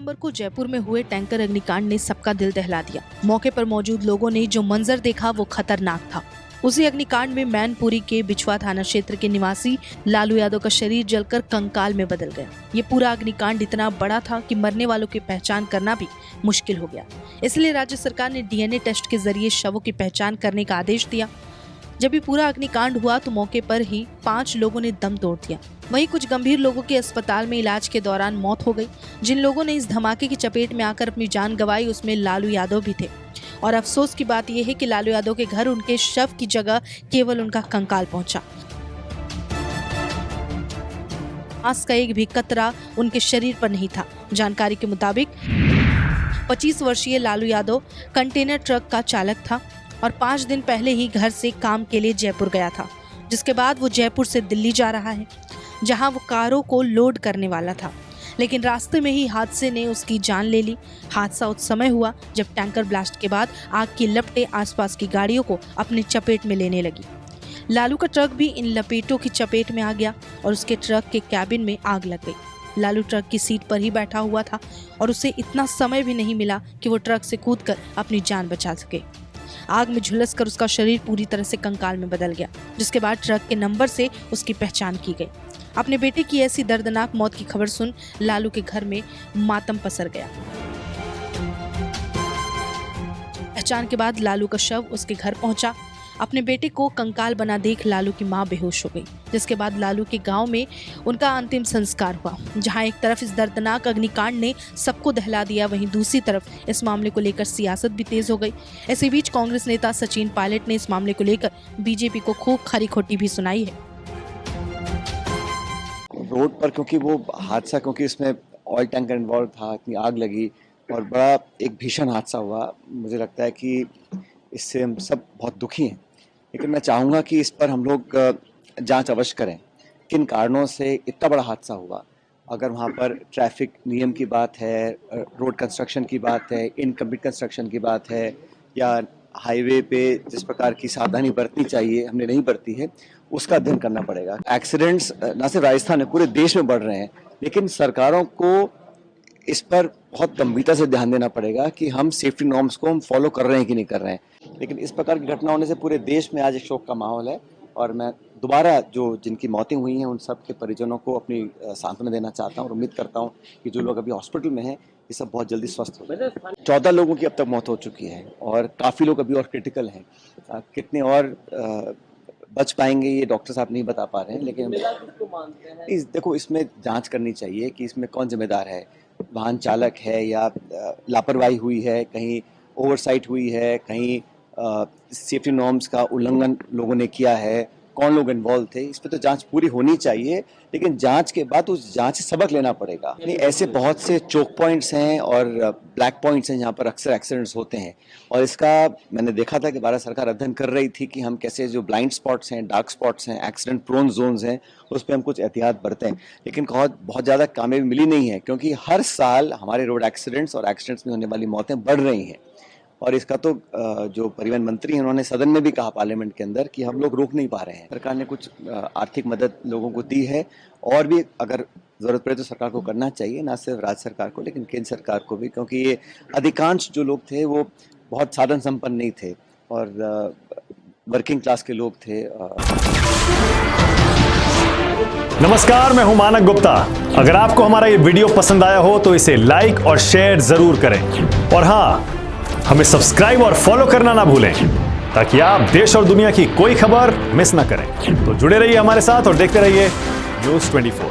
दिसंबर को जयपुर में हुए टैंकर अग्निकांड ने सबका दिल दहला दिया। मौके पर मौजूद लोगों ने जो मंजर देखा वो खतरनाक था। उसी अग्निकांड में मैनपुरी के बिछवा थाना क्षेत्र के निवासी लालू यादव का शरीर जलकर कंकाल में बदल गया। ये पूरा अग्निकांड इतना बड़ा था कि मरने वालों की पहचान करना भी मुश्किल हो गया। इसलिए राज्य सरकार ने डीएनए टेस्ट के जरिए शवों की पहचान करने का आदेश दिया। जब ये पूरा अग्निकांड हुआ तो मौके पर ही 5 लोगों ने दम तोड़ दिया। वहीं कुछ गंभीर लोगों की अस्पताल में इलाज के दौरान मौत हो गई। जिन लोगों ने इस धमाके की चपेट में आकर अपनी जान गंवाई उसमें लालू यादव भी थे। और अफसोस की बात यह है कि लालू यादव के घर उनके शव की जगह केवल उनका कंकाल पहुंचा। मांस का एक भी कतरा उनके शरीर पर नहीं था। जानकारी के मुताबिक 25 वर्षीय लालू यादव कंटेनर ट्रक का चालक था और 5 दिन पहले ही घर से काम के लिए जयपुर गया था, जिसके बाद वो जयपुर से दिल्ली जा रहा है, जहां वो कारों को लोड करने वाला था। लेकिन रास्ते में ही हादसे ने उसकी जान ले ली। हादसा उस समय हुआ जब टैंकर ब्लास्ट के बाद आग की लपटें आसपास की गाड़ियों को अपनी चपेट में लेने लगी। लालू का ट्रक भी इन लपेटों की चपेट में आ गया और उसके ट्रक के कैबिन में आग लग गई। लालू ट्रक की सीट पर ही बैठा हुआ था और उसे इतना समय भी नहीं मिला कि वो ट्रक से कूदकर अपनी जान बचा सके। आग में झुलसकर उसका शरीर पूरी तरह से कंकाल में बदल गया, जिसके बाद ट्रक के नंबर से उसकी पहचान की गई। अपने बेटे की ऐसी दर्दनाक मौत की खबर सुन लालू के घर में मातम पसर गया। पहचान के बाद लालू का शव उसके घर पहुंचा। अपने बेटे को कंकाल बना देख लालू की मां बेहोश हो गई, जिसके बाद लालू के गांव में उनका अंतिम संस्कार हुआ। जहां एक तरफ इस दर्दनाक अग्निकांड ने सबको दहला दिया, वहीं दूसरी तरफ इस मामले को लेकर सियासत भी तेज हो गई। इसी बीच कांग्रेस नेता सचिन पायलट ने इस मामले को लेकर बीजेपी को खूब खरी खोटी भी सुनाई है। रोड पर क्योंकि वो हादसा, क्योंकि इसमें ऑयल टैंकर इन्वॉल्व था, इतनी आग लगी और बड़ा एक भीषण हादसा हुआ। मुझे लगता है कि इससे हम सब बहुत दुखी हैं, लेकिन मैं चाहूँगा कि इस पर हम लोग जांच अवश्य करें, किन कारणों से इतना बड़ा हादसा हुआ। अगर वहाँ पर ट्रैफिक नियम की बात है, रोड कंस्ट्रक्शन की बात है, इनकम्प्लीट कंस्ट्रक्शन की बात है, या हाईवे पे जिस प्रकार की सावधानी बरतनी चाहिए हमने नहीं बरती है, उसका अध्ययन करना पड़ेगा। एक्सीडेंट्स न सिर्फ राजस्थान में, पूरे देश में बढ़ रहे हैं, लेकिन सरकारों को इस पर बहुत गंभीरता से ध्यान देना पड़ेगा कि हम सेफ्टी नॉर्म्स को हम फॉलो कर रहे हैं कि नहीं कर रहे हैं। लेकिन इस प्रकार की घटना होने से पूरे देश में आज एक शोक का माहौल है और मैं दोबारा जिनकी मौतें हुई हैं उन सब के परिजनों को अपनी सांत्वना देना चाहता हूं और उम्मीद करता हूं कि जो लोग अभी हॉस्पिटल में हैं ये सब बहुत जल्दी स्वस्थ हो जाए। 14 लोगों की अब तक मौत हो चुकी है और काफ़ी लोग अभी और क्रिटिकल हैं। कितने और बच पाएंगे ये डॉक्टर साहब नहीं बता पा रहे हैं, लेकिन देखो इसमें जांच करनी चाहिए कि इसमें कौन जिम्मेदार है। वाहन चालक है या लापरवाही हुई है, कहीं ओवरसाइट हुई है, कहीं सेफ्टी नॉर्म्स का उल्लंघन लोगों ने किया है, कौन लोग इन्वॉल्व थे, इस पर तो जांच पूरी होनी चाहिए। लेकिन जांच के बाद उस जांच से सबक लेना पड़ेगा। नहीं, ऐसे बहुत से चोक पॉइंट्स हैं और ब्लैक पॉइंट्स हैं जहां पर अक्सर एक्सीडेंट्स होते हैं और इसका मैंने देखा था कि भारत सरकार अध्ययन कर रही थी कि हम कैसे जो ब्लाइंड स्पॉट्स हैं, डार्क स्पॉट्स हैं, एक्सीडेंट प्रोन जोन्स हैं, उस पर हम कुछ एहतियात बरतें। लेकिन बहुत ज़्यादा कामयाबी मिली नहीं है, क्योंकि हर साल हमारे रोड एक्सीडेंट्स और एक्सीडेंट्स में होने वाली मौतें बढ़ रही हैं। और इसका तो जो परिवहन मंत्री हैं उन्होंने सदन में भी कहा पार्लियामेंट के अंदर कि हम लोग रोक नहीं पा रहे हैं। सरकार ने कुछ आर्थिक मदद लोगों को दी है और भी अगर ज़रूरत पड़े तो सरकार को करना चाहिए, ना सिर्फ राज्य सरकार को लेकिन केंद्र सरकार को भी, क्योंकि ये अधिकांश जो लोग थे वो बहुत साधन संपन्न नहीं थे और वर्किंग क्लास के लोग थे। नमस्कार, मैं हूं मानक गुप्ता। अगर आपको हमारा ये वीडियो पसंद आया हो तो इसे लाइक और शेयर जरूर करें और हाँ, हमें सब्सक्राइब और फॉलो करना ना भूलें ताकि आप देश और दुनिया की कोई खबर मिस ना करें। तो जुड़े रहिए हमारे साथ और देखते रहिए न्यूज़ 24।